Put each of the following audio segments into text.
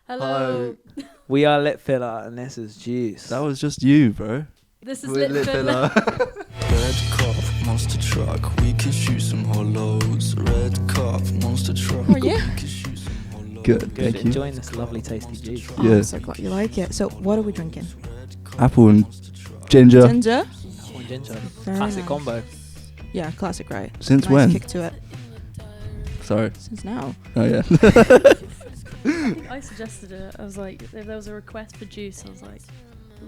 Hello. We are Lit Filler, and this is Juice. That was just you, bro. This is We're Lit Filler. Red cup, monster truck, we can shoot some hollows. Red cup, monster truck, How are you? we can shoot some hollows. Good, Good, thank you. enjoying this lovely tasty juice. Oh, Yeah. I'm so glad you like it. So, what are we drinking? Apple and ginger. Ginger. One ginger. Very Classic nice. combo. Yeah, classic, right? Since Nice when? kick to it. Sorry. Since now. Oh yeah. I suggested it. I was like, if there was a request for juice, I was like,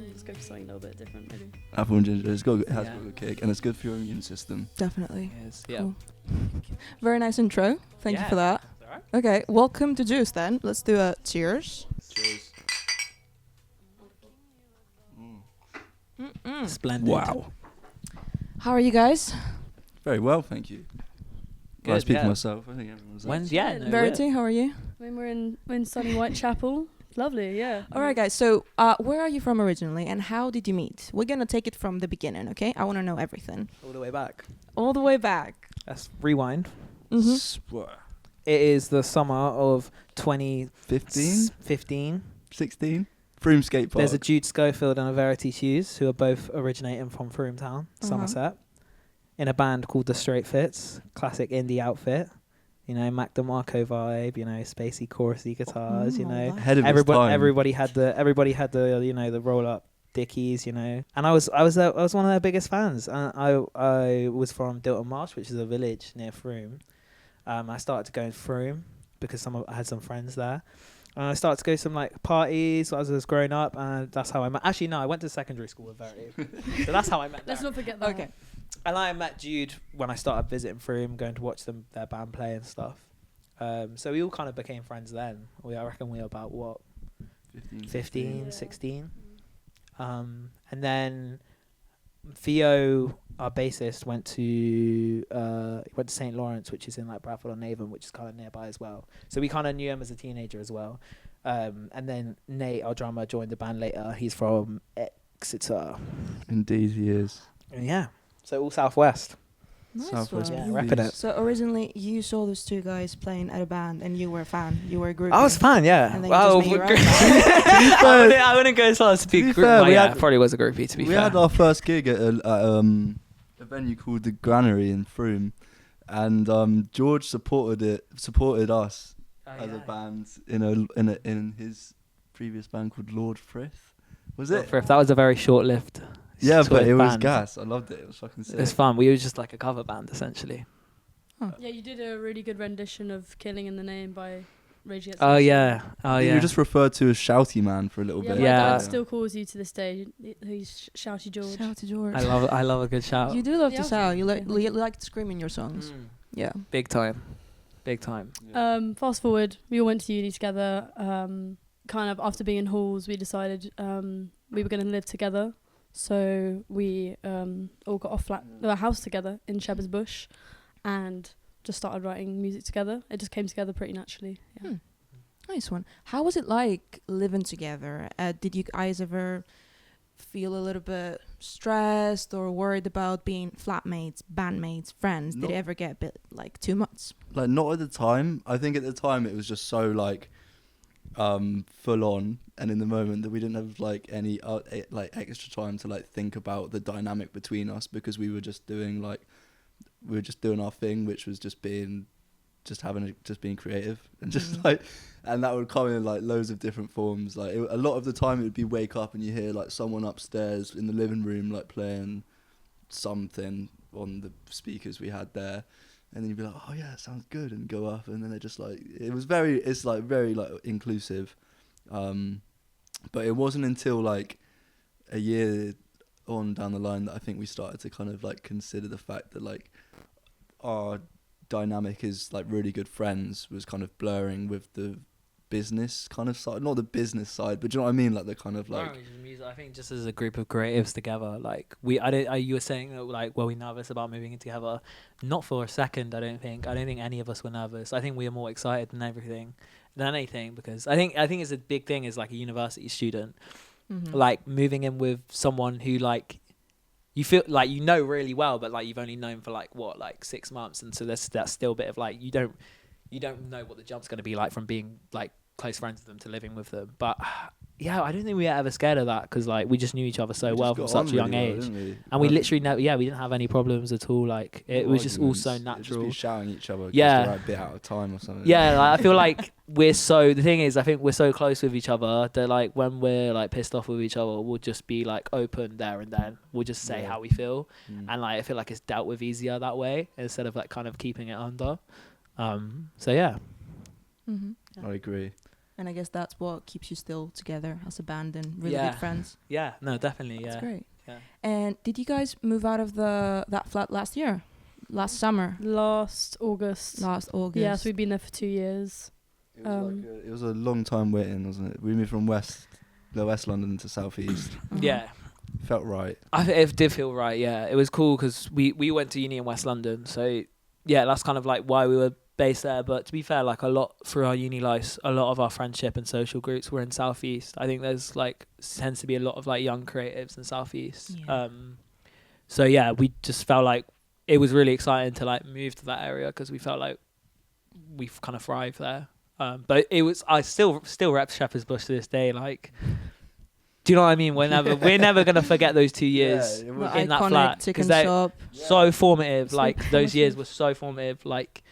let's go for something a little bit different, maybe. Apple and ginger. It has Yeah. got a good kick, and it's good for your immune system. Definitely. Yes. Yeah. Cool. Very nice intro. Thank you for that. Alright. Okay, welcome to Juice then. Let's do a cheers. Cheers. Splendid. Wow. How are you guys? Very well, thank you. Good, I speak yeah. for myself. I think everyone's. When's yeah? No, Verity, how are you? I mean, we're in sunny Whitechapel. Lovely, yeah. All right, guys. So, where are you from originally, and how did you meet? We're gonna take it from the beginning, okay? I want to know everything, all the way back. all the way back. Let's rewind. Mm-hmm. It is the summer of 15, 15. 16. Froome skate park. There's a Jude Schofield and a Verity Hughes who are both originating from Froome Town, Somerset, in a band called The Straight Fits, classic indie outfit. You know, Mac DeMarco vibe. You know, spacey, chorusy guitars. You know, Ahead of his time. everybody had the you know the roll up Dickies. You know, and I was one of their biggest fans. And I was from Dilton Marsh, which is a village near Froome. I started to go in Froome because I had some friends there. And I started to go to some like parties as I was growing up, and that's how I met. Actually, no, I went to secondary school with Verity, so that's how I met. Let's there. not forget that. Okay. And I met Jude when I started visiting Froome, going to watch their band play and stuff. So we all kind of became friends then. I reckon we were about, 15, Yeah. 16. And then Theo, our bassist, went to St. Lawrence, which is in like Bradford on Avon, which is kind of nearby as well. So we kind of knew him as a teenager as well. And then Nate, our drummer, joined the band later. He's from Exeter. Indeed, he is. And yeah, so all Southwest. Nice Southwest one. Yeah, repping it. So originally, you saw those two guys playing at a band, and you were a fan. You were a group. I was a fan, yeah. And then Well, you just made your own I wouldn't go as far as to be To be group. fair, Well, we yeah, had- probably was a groupie, to be We fair. had our first gig at a venue called the Granary in Froome, and George supported us as a band in his previous band called Lord Frith. Was it? That was a very short-lived. Yeah, sort but of it was band. gas. I loved it. It was fucking sick. It's fun. We were just like a cover band, essentially. Yeah, you did a really good rendition of "Killing in the Name" by Rage Against the Oh Machine. yeah. Oh You yeah. were just referred to as Shouty Man for a little Yeah, bit. my Yeah. dad still calls you to this day. He's Shouty George. Shout to George. I love a good shout. You do love Yeah, to I shout. You was- like to scream in your songs. Yeah. Big time. Big time. Fast forward, we all went to uni together. Kind of after being in halls, we decided we were going to live together. So we all got a house together in Shepherd's Bush, and just started writing music together. It just came together pretty naturally. Yeah. Nice one. How was it like living together? Did you guys ever feel a little bit stressed or worried about being flatmates, bandmates, friends? Did it Not- ever get a bit like too much? Like, not at the time. I think at the time it was just so like full on, and in the moment that we didn't have like any like extra time to like think about the dynamic between us, because we were just doing our thing, which was just being creative and just like, and that would come in like loads of different forms. Like a lot of the time it would be wake up and you hear like someone upstairs in the living room like playing something on the speakers we had there, and then you'd be like, oh yeah, it sounds good, and go up, and then it just like it's very like inclusive, but it wasn't until like a year on down the line that I think we started to kind of like consider the fact that like our dynamic as like really good friends was kind of blurring with the business kind of side, not the business side, but do you know what I mean, like the kind of like I think just as a group of creatives together, like you were saying that like, were we nervous about moving in together? Not for a second. I don't think any of us were nervous. I think we were more excited than anything, because I think it's a big thing as like a university student, like moving in with someone who like you feel like you know really well, but like you've only known for like 6 months, and so there's that still bit of like you don't know what the jump's going to be like from being like close friends with them to living with them. But yeah, I don't think we were ever scared of that because like we just knew each other so We well just from got such a on young really well, age, didn't we? and we literally never, we didn't have any problems at all. Like it No was just all so arguments. It'd just be natural. shouting at each other. 'cause Yeah. they're like a bit out of time or something. Yeah, like, I feel like the thing is, I think we're so close with each other that like when we're like pissed off with each other, we'll just be like open there and then. We'll just say Yeah. how we feel, Mm. and like I feel like it's dealt with easier that way instead of like kind of keeping it under. So yeah. Mm-hmm. I agree. And I guess that's what keeps you still together as a band and really Yeah. good friends. Yeah, no, definitely, That's yeah. great. Yeah. And did you guys move out of that flat last year? Last summer? Last August. Last August? Yeah, so we've been there for 2 years. It was it was a long time waiting, wasn't it? We moved from West London to South East. Uh-huh. Yeah. Felt right. It did feel right, yeah. It was cool because we went to uni in West London. So, yeah, that's kind of like why we were based there. But to be fair, like a lot through our uni lives, a lot of our friendship and social groups were in South East. I think there's like tends to be a lot of like young creatives in South East. Yeah. So, yeah, we just felt like it was really exciting to like move to that area because we felt like we've kind of thrived there. But I still rep Shepherd's Bush to this day. Like, do you know what I mean? We're never gonna forget those 2 years Yeah, it The was- in that iconic flat chicken they're shop. so formative. So Like those years formative. were so formative. Like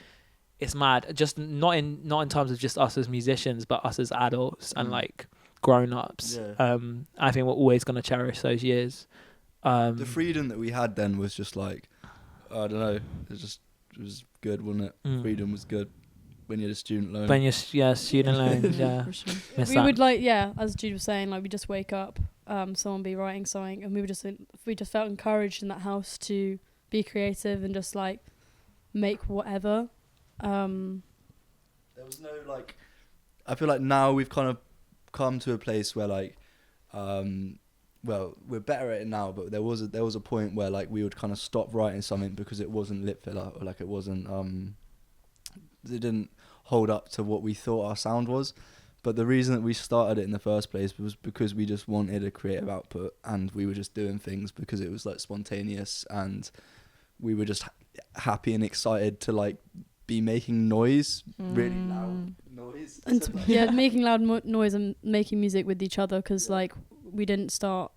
it's mad. Just not in terms of just us as musicians, but us as adults and like grown ups. Yeah. I think we're always gonna cherish those years. The freedom that we had then was just like, I don't know. It was good, wasn't it? Mm. Freedom was good when you're a student loan. When you're student loan, yeah. For sure. Miss We that. would like, yeah, as Jude was saying, like we just wake up, someone be writing something, and we just felt encouraged in that house to be creative and just like make whatever. There was no like. I feel like now we've kind of come to a place where like, well, we're better at it now, but there was a point where like we would kind of stop writing something because it wasn't lip filler or like it wasn't it didn't hold up to what we thought our sound was. But the reason that we started it in the first place was because we just wanted a creative output and we were just doing things because it was like spontaneous and we were just happy and excited to like be making noise, really loud noise. And So, like, yeah, making loud noise and making music with each other because like we didn't start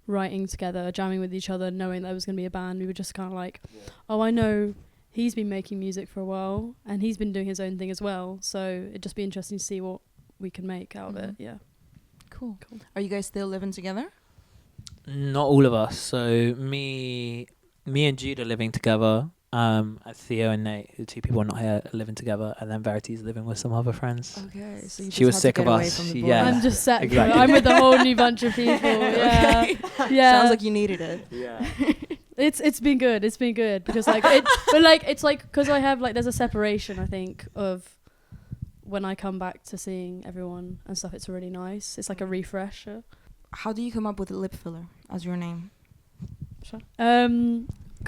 writing together, jamming with each other, knowing there was going to be a band. We were just kind of like, oh, I know he's been making music for a while and he's been doing his own thing as well. So it'd just be interesting to see what we can make out of it. Yeah. Cool. Are you guys still living together? Not all of us. So me and Jude are living together. Theo and Nate, the two people not here, are living together, and then Verity's living with some other friends. Okay, so you She was sick of us. Yeah. I'm just set. Exactly. I'm with a whole new bunch of people. Yeah. Yeah. Sounds like you needed it. Yeah. It's been good. It's been good because like it's like because I have like there's a separation I think of when I come back to seeing everyone and stuff. It's really nice. It's like a refresher. How do you come up with lip filler as your name?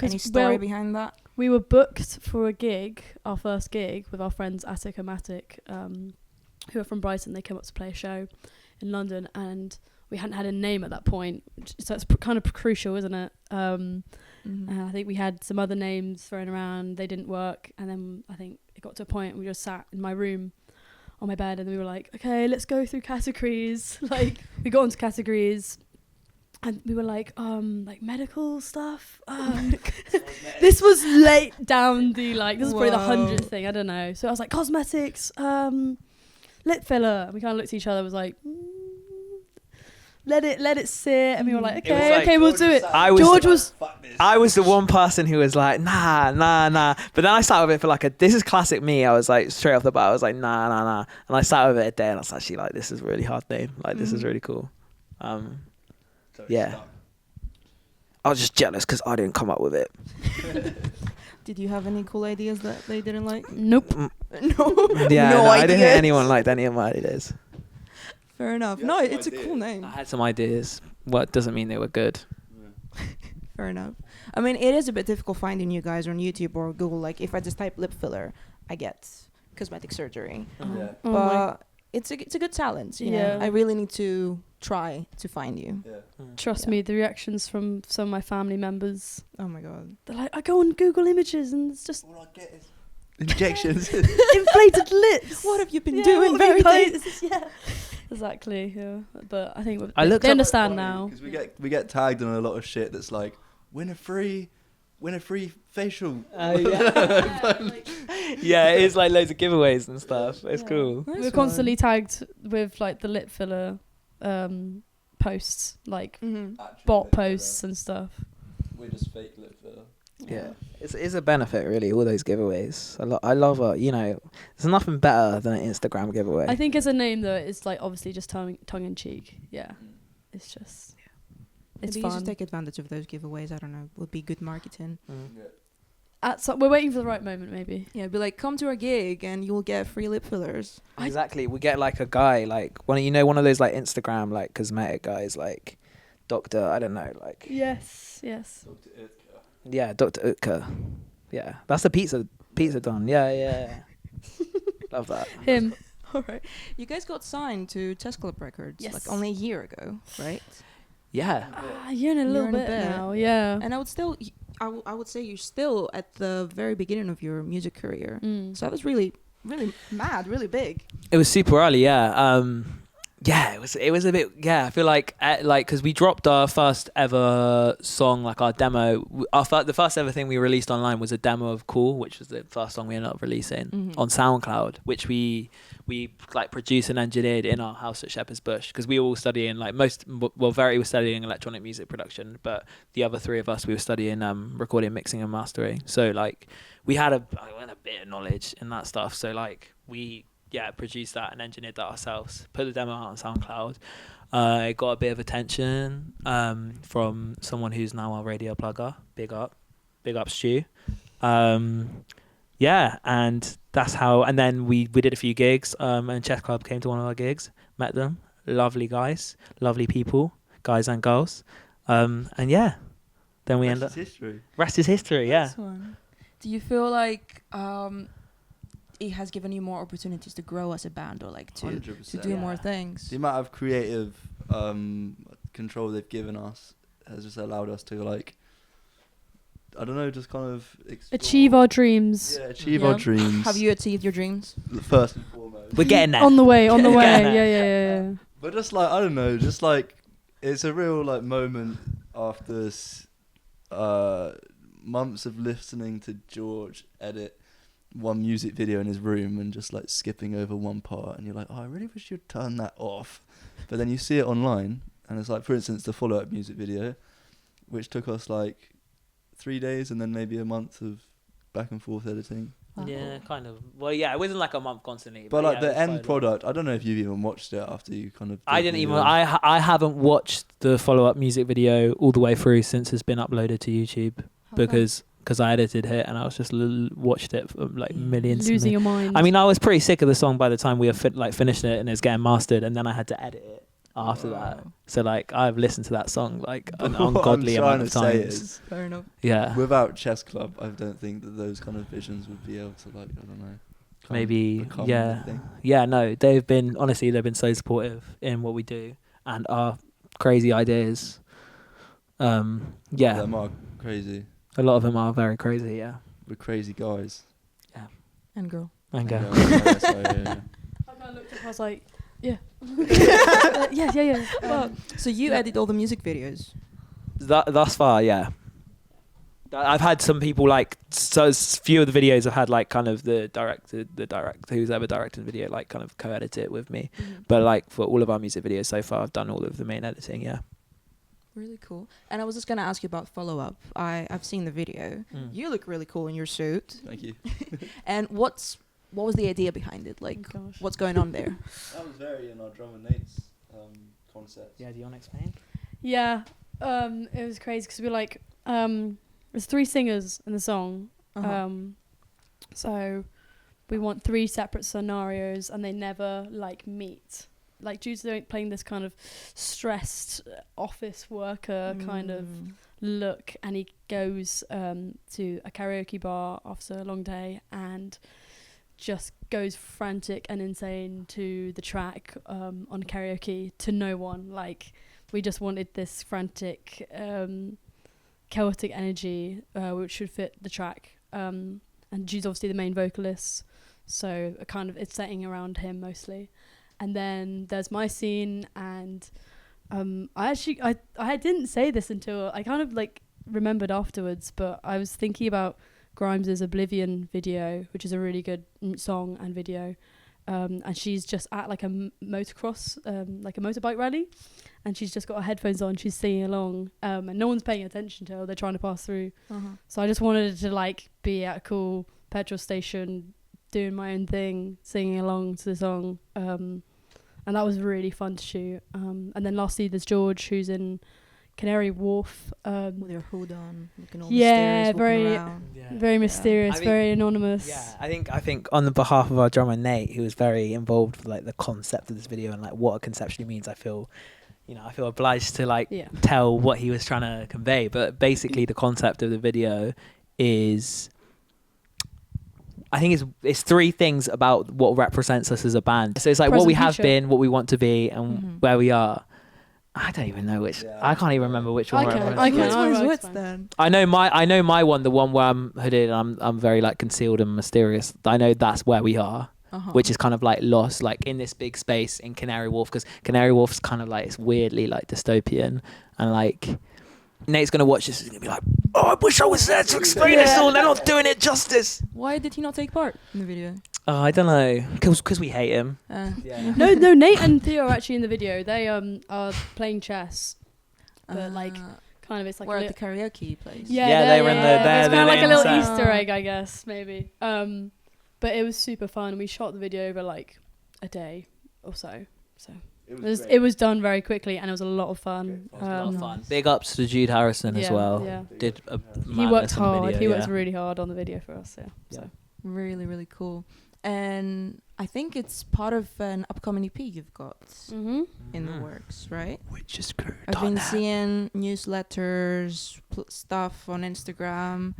Any story behind that? We were booked for a gig, our first gig, with our friends Attic and Matic, who are from Brighton. They came up to play a show in London, and we hadn't had a name at that point, so it's kind of crucial, isn't it? And I think we had some other names thrown around. They didn't work, and then I think it got to a point we just sat in my room on my bed, and we were like, okay, let's go through categories. Like we got onto categories. And we were like medical stuff. This was late down the this is probably the 100th thing. I don't know. So I was like cosmetics, lip filler. And we kind of looked at each other. Was like, let it sit. And we were like, okay, we'll do it. I was the one person who was like, nah. But then I sat with it for this is classic me. I was like, straight off the bat, I was like, nah. And I sat with it a day, and I was actually like, this is a really hard name. Like this is really cool. Yeah. I was just jealous because I didn't come up with it. Did you have any cool ideas that they didn't like? Nope. No. Yeah, No I didn't think ideas. anyone liked any of my ideas. Fair enough. You No, had some it's a cool name. I had some ideas. Well, it doesn't mean they were good. Fair enough. I mean, it is a bit difficult finding you guys on YouTube or Google. Like, if I just type lip filler, I get cosmetic surgery. Yeah. Oh my. But it's a good talent. You know? Yeah. I really need to try to find you. Yeah. Trust Yeah. me, the reactions from some of my family members, Oh my god. they're like, I go on Google Images and it's just All I get is injections. Inflated lips. What have you been Yeah, doing, what have you Verity? guys- Yeah. Exactly. Yeah. But I think I looked they up- understand now. Because we get tagged on a lot of shit that's like win a free facial. Yeah, it is like loads of giveaways and stuff. It's Yeah. cool. Nice We're one. constantly tagged with like the lip filler posts, like bot posts and stuff. We're just fake lip filler. Yeah, it's a benefit really. All those giveaways. I love it. You know, there's nothing better than an Instagram giveaway. I think as a name though, it's like obviously just tongue in cheek. Yeah, it's just it's Maybe you fun. should take advantage of those giveaways. I don't know. Would be good marketing. We're waiting for the right moment, maybe. Yeah, be like, come to our gig and you'll get free lip fillers. Exactly. We get like a guy like one of those like Instagram like cosmetic guys like Doctor. I don't know like Yes. yeah, Dr. Utka. Yeah, that's the pizza don. Yeah. Love that. Him. All right. You guys got signed to Test Club Records Yes. like only a year ago, right? Yeah. You're in a little You're in a bit bit. now. Yeah. And I would still, I would say you're still at the very beginning of your music career. Mm. So that was really, really mad, really big. It was super early, yeah. Yeah, it was a bit. Yeah, I feel like because we dropped our first ever song, like our demo. The first ever thing we released online was a demo of "Cool," which was the first song we ended up releasing on SoundCloud, which we like produced and engineered in our house at Shepherd's Bush because we were all studying Verity was studying electronic music production, but the other three of us we were studying recording, mixing, and mastering. So like we had a bit of knowledge in that stuff. So like we. Yeah, produced that and engineered that ourselves. Put the demo out on SoundCloud. It got a bit of attention from someone who's now our radio plugger. Big up Stu. Yeah, and that's how. And then we did a few gigs. And Chess Club came to one of our gigs. Met them. Lovely guys, lovely people, guys and girls. And yeah, then we end up. Rest is history. Yeah. Nice one. Do you feel like it has given you more opportunities to grow as a band or like to 100%. do more things? The amount of creative control they've given us has just allowed us to like, I don't know, just kind of Achieve our dreams. Yeah, achieve our dreams. Have you achieved your dreams? First and foremost. We're getting there. On the way. Getting there. Yeah. But just like, I don't know, just like it's a real like moment after months of listening to George edit one music video in his room and just like skipping over one part, and you're like, oh, I really wish you'd turn that off. But then you see it online, and it's like, for instance, the follow-up music video, which took us like 3 days and then maybe a month of back and forth editing. Wow. Yeah, kind of. Well, yeah, it wasn't like a month constantly. But like yeah, the end product, I don't know if you've even watched it after you kind of. I didn't even. I haven't watched the follow-up music video all the way through since it's been uploaded to YouTube because I edited it and I was just watched it for like millions. Losing your mind. I mean, I was pretty sick of the song by the time we were finished it and it's getting mastered, and then I had to edit it after that. So like I've listened to that song like an ungodly amount of times. Fair enough. Yeah. Without Chess Club, I don't think that those kind of visions would be able to like, I don't know. Maybe, yeah, no, they've been so supportive in what we do and our crazy ideas. Yeah, Them are crazy. a lot of them are very crazy. Yeah, We're crazy guys. And girl. and Yeah, go. yeah, sorry, yeah. I kind of looked up and I was like, yeah. Yeah. So you edit all the music videos? Thus far, yeah. I've had some people like few of the videos I've had like kind of the director who's ever directed the video like kind of co-edit it with me. But like for all of our music videos so far, I've done all of the main editing. Yeah. Really cool. And I was just gonna ask you about follow-up. I've seen the video. You look really cool in your suit. Thank you. And what was the idea behind it? Like, what's going on there? That was very in our drum and Nate's concept. Yeah. Do you want to explain? Yeah. It was crazy because we were like, there's 3 singers in the song. So we want 3 separate scenarios and they never like meet. Like due to playing this kind of stressed office worker kind of look, and he goes to a karaoke bar after a long day and just goes frantic and insane to the track on karaoke to no one. Like we just wanted this frantic chaotic energy which should fit the track, and and she's obviously the main vocalist, so it's setting around him mostly. And then there's my scene, and I didn't say this until I kind of like remembered afterwards, but I was thinking about Grimes's Oblivion video, which is a really good song and video. And she's just at like a motocross, like a motorbike rally, and she's just got her headphones on, she's singing along, and no one's paying attention to her, they're trying to pass through. So I just wanted to like be at a cool petrol station doing my own thing, singing along to the song, and that was really fun to shoot. And then lastly there's George, who's in Canary Wharf, with your hood on, looking all mysterious, very mysterious, very anonymous. Yeah, I think on the behalf of our drummer Nate, who was very involved with like the concept of this video and like what it conceptually means, I feel obliged to like tell what he was trying to convey. But basically, the concept of the video is, I think it's three things about what represents us as a band. So it's like what we have been, what we want to be, and where we are. I don't even know which. Yeah. I can't even remember which one. Which then? I know my one, the one where I'm hooded and I'm very like concealed and mysterious. I know that's where we are, which is kind of like lost, like in this big space in Canary Wharf, because Canary Wharf's kind of like, it's weirdly like dystopian, and like Nate's gonna watch this and he's gonna be like, oh, I wish I was there to explain this all. They're not doing it justice. Why did he not take part in the video? Oh, I don't know, because we hate him. No, Nate and Theo are actually in the video. They are playing chess, but like kind of it's like we're at the karaoke place. Yeah, they were in the. It's kind of like a little Easter egg, I guess, maybe. But it was super fun. We shot the video over like a day or so. So it was done very quickly, and it was a lot of fun. It was a lot of fun. Big ups to Jude Harrison as well. Yeah. Did a he worked hard. Video, he worked really hard on the video for us. So really, really cool. And I think it's part of an upcoming EP you've got in the works, right? Witchescrew. I've been seeing newsletters, stuff on Instagram.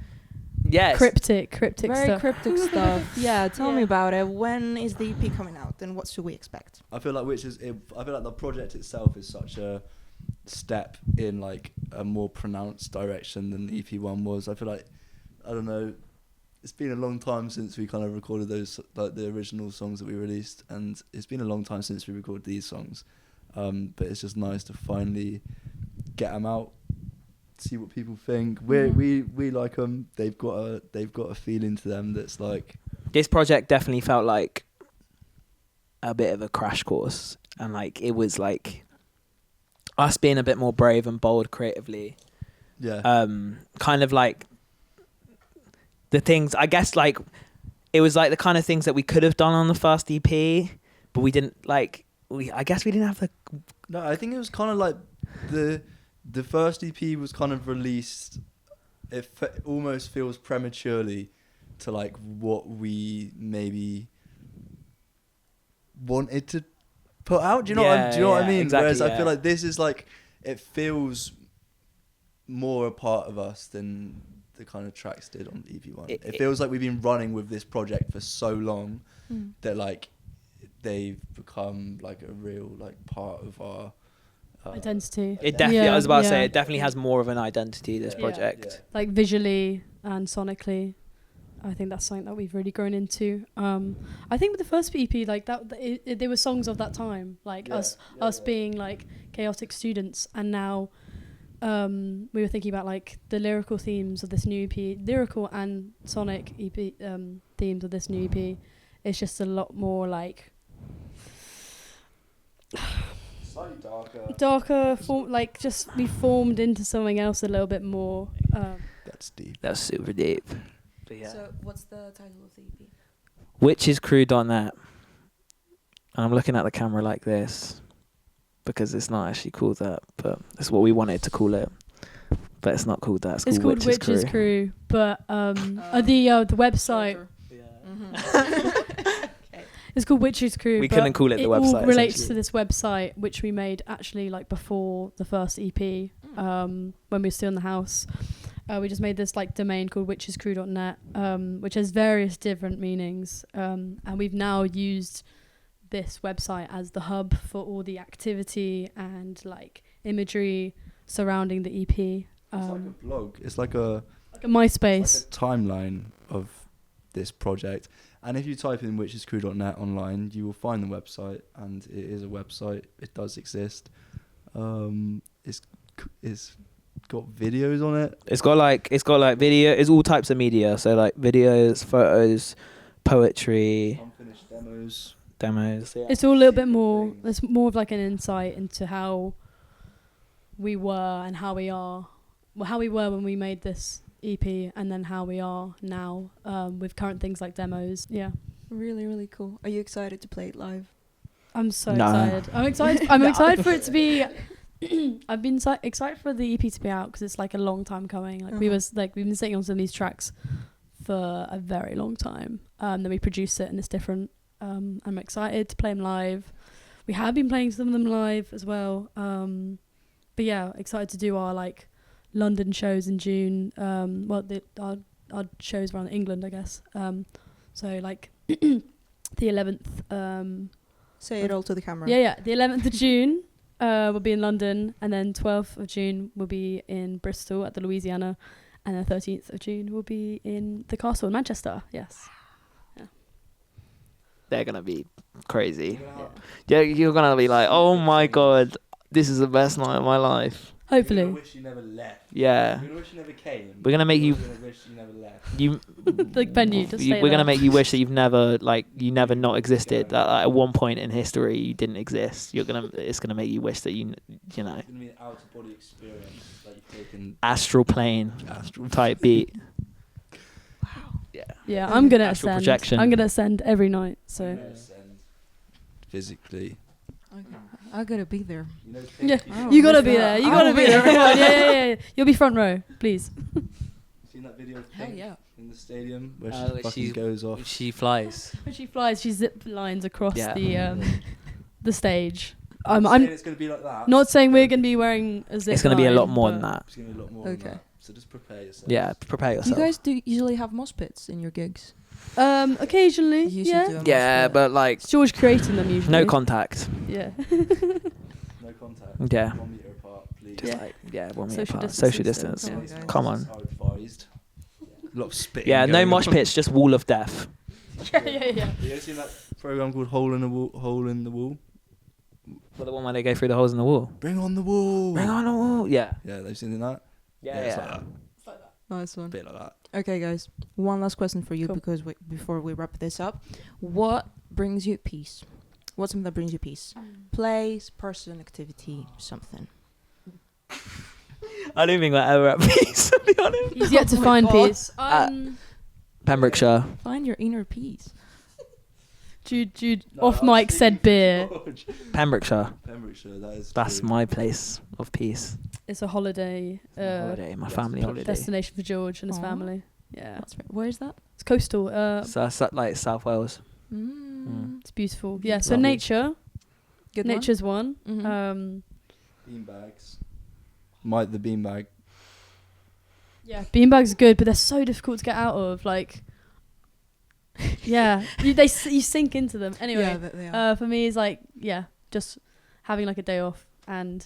Yes. Cryptic Very stuff. cryptic stuff. Yeah, tell me about it. When is the EP coming out, and what should we expect? I feel like the project itself is such a step in like a more pronounced direction than the EP one was. I feel like, I don't know, it's been a long time since we kind of recorded those, like the original songs that we released, and it's been a long time since we recorded these songs. But it's just nice to finally get them out, see what people think. We like them. They've got a feeling to them that's like. This project definitely felt like a bit of a crash course, and like it was like us being a bit more brave and bold creatively. Yeah. Kind of like the things, I guess, like it was like the kind of things that we could have done on the first EP, but we didn't like. I guess we didn't have the. No, I think it was kind of like the first EP was kind of released. It almost feels prematurely to like what we maybe wanted to put out. Do you know what I mean? Exactly, Whereas I feel like this is like, it feels more a part of us than the kind of tracks did on EP1. It feels like we've been running with this project for so long that like they've become like a real like part of our identity. It definitely, I was about to say, it definitely has more of an identity, this project. Yeah. Like visually and sonically, I think that's something that we've really grown into. I think with the first EP, like that, there were songs of that time, like us being like chaotic students, and now we were thinking about like the lyrical themes of this new EP, lyrical and sonic EP themes of this new EP. It's just a lot more like slightly darker, like just we formed into something else a little bit more. That's deep. That's super deep. But yeah. So what's the title of the EP? Witchescrew.net. And I'm looking at the camera like this because it's not actually called that, but it's what we wanted to call it. But it's not called that. It's called Witchescrew. But the website. It's called Witchescrew. We couldn't call it the website. It all relates to this website, which we made actually like before the first EP, when we were still in the house. We just made this like domain called witchescrew.net, which has various different meanings. And we've now used this website as the hub for all the activity and like imagery surrounding the EP. It's like a blog. It's like a MySpace. It's like a timeline of this project. And if you type in witchescrew.net online, you will find the website, and it is a website. It does exist. It's got videos on it. It's got like video. It's all types of media. So like videos, photos, poetry, Unfinished demos. Yeah. It's all a little bit more. There's more of like an insight into how we were and how we are. Well, how we were when we made this EP, and then how we are now with current things like demos. Yeah. Really, really cool. Are you excited to play it live? I'm so No. excited. I'm excited. I'm excited for it to be. I've been excited for the EP to be out because it's like a long time coming. Like we've been sitting on some of these tracks for a very long time. Then we produced it and it's different. I'm excited to play them live. We have been playing some of them live as well. But yeah, excited to do our like London shows in June. Our shows around England, I guess. So like the 11th. Say it all to the camera. Yeah. The 11th of June. We'll be in London, and then 12th of June we'll be in Bristol at the Louisiana, and the 13th of June we'll be in the Castle in Manchester. Yes. They're gonna be crazy. Yeah, you're gonna be like, oh my god, this is the best night of my life. Hopefully. You're gonna wish you never left. Yeah. You're gonna wish you never came. We're gonna make you. You're gonna wish you never left. You. Like venue, just stay We're gonna there. make you wish that you never not existed. That at one point in history you didn't exist. It's gonna make you wish that you know. It's gonna be an out of body experience, like you've taken Astral plane type beat. Yeah, I'm gonna Astral ascend. projection. I'm gonna ascend every night. So. ascend physically. I gotta be there. You know, Yeah, Oh, you gotta what's be that? there. You I'll gotta be be there. there. Come on, yeah. You'll be front row, please. seen that video of Hell Pink yeah. in the stadium where Oh, she fucking goes off. She flies. When she flies, she zip lines across Yeah. the stage. I'm I'm it's gonna be like that. not saying we're gonna be wearing a zip. It's gonna be a lot line, more but- than that. It's gonna be a lot more Okay. than that. So just prepare yourself. Yeah, prepare You yourself. guys do usually have mosh pits in your gigs? Occasionally, You should yeah. do a mosh Yeah, pit. but like It's George creating them usually. no contact. Yeah. No contact. Yeah. 1 meter apart, please. Just Yeah. like one Social minute apart. distance Social and stuff. distance. Come on, Yeah, guys. Come on. this is how advised. A lot of spitting. Yeah, no going mosh on. pits, just wall of death. yeah. You ever seen that program called Hole in the Wall? For the one where they go through the holes in the wall. Bring on the wall. Bring on the wall. Yeah. Yeah, they've seen that. Yeah. It's like that. Nice one. A bit like that. Okay, guys. One last question for you Cool. because before we wrap this up, what brings you peace? What's something that brings you peace? Place, person, activity, something. I don't think we're ever at peace, to be honest. He's yet to Oh my find God. peace. Pembrokeshire. Find your inner peace. Jude No, off I was mic said speaking beer. to George. Pembrokeshire. Pembrokeshire, That's true. my place of peace. It's a holiday, Holiday, my yes, family it's holiday. destination for George and his Aw. family. Yeah, That's right. Where is that? it's coastal. So that's like South Wales. It's beautiful. Yeah, so Lovely. nature. Good Nature's one. Mhm. Beanbags. The beanbag. Yeah, beanbags are good, but they're so difficult to get out of. Like, yeah, you sink into them. Anyway, Yeah, they are. for me, it's like just having like a day off and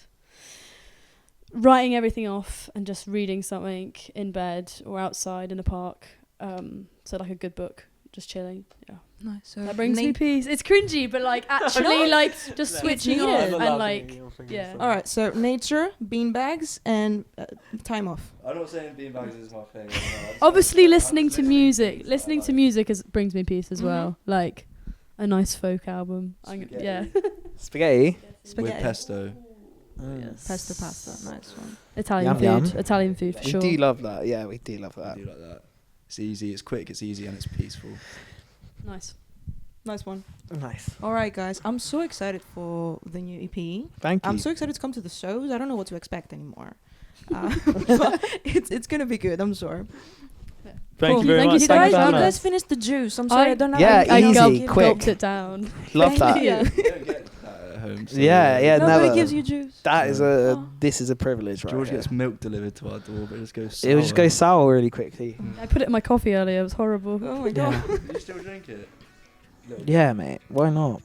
writing everything off and just reading something in bed or outside in a park. So like a good book, just chilling. Yeah, Nice. So that brings me peace. It's cringy, but like actually, like just switching on needed. and like yeah. All right. So nature, beanbags, and time off. I'm not saying beanbags is my thing. Obviously, listening to music. Listening to music brings me peace as Mhm. well. Like a nice folk album. Spaghetti. Yeah. Spaghetti. With Spaghetti. pesto. Yes. Pesto pasta. Nice one. Italian Yum, food. yum. Italian food for sure. love that. Yeah, we do love I do like that. It's easy, it's quick, it's easy, and it's peaceful. Nice. Nice one. Nice. All right, guys. I'm so excited for the new EP. Thank you. I'm so excited to come to the shows. I don't know what to expect anymore. But it's gonna be good. I'm sure. Thank Cool. you very Thank much. you You guys, very you much. guys finished the juice. I'm sorry. I don't know. Yeah, I easy, gulped- quick. Gulped it down. Love Thank that. you. You don't get that at home. So Yeah, Nobody never. gives you juice. That is Oh. this is a privilege, right? George here. gets milk delivered to our door, but it just goes sour. It would just go sour really quickly. I put it in my coffee earlier. It was horrible. Oh my god. Yeah. You still drink it? Yeah, mate. Why not?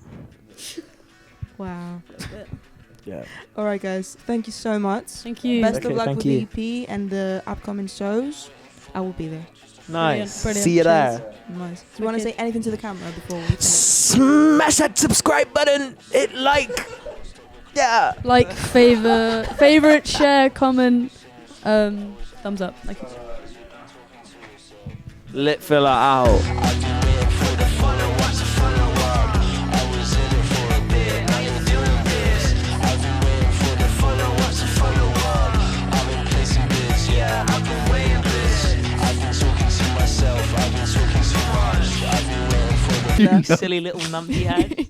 Wow. Yeah. All right, guys. Thank you so much. Thank you. Best Okay, of luck thank with you. the EP and the upcoming shows. I will be there. Nice. Brilliant. See you Cheers. there. Nice. Do you want to Wicked. say anything to the camera before we finish? Smash that subscribe button. Hit like. Yeah. Like, favorite, share, comment, thumbs up. Like, Lit filler out. Silly little numpty head.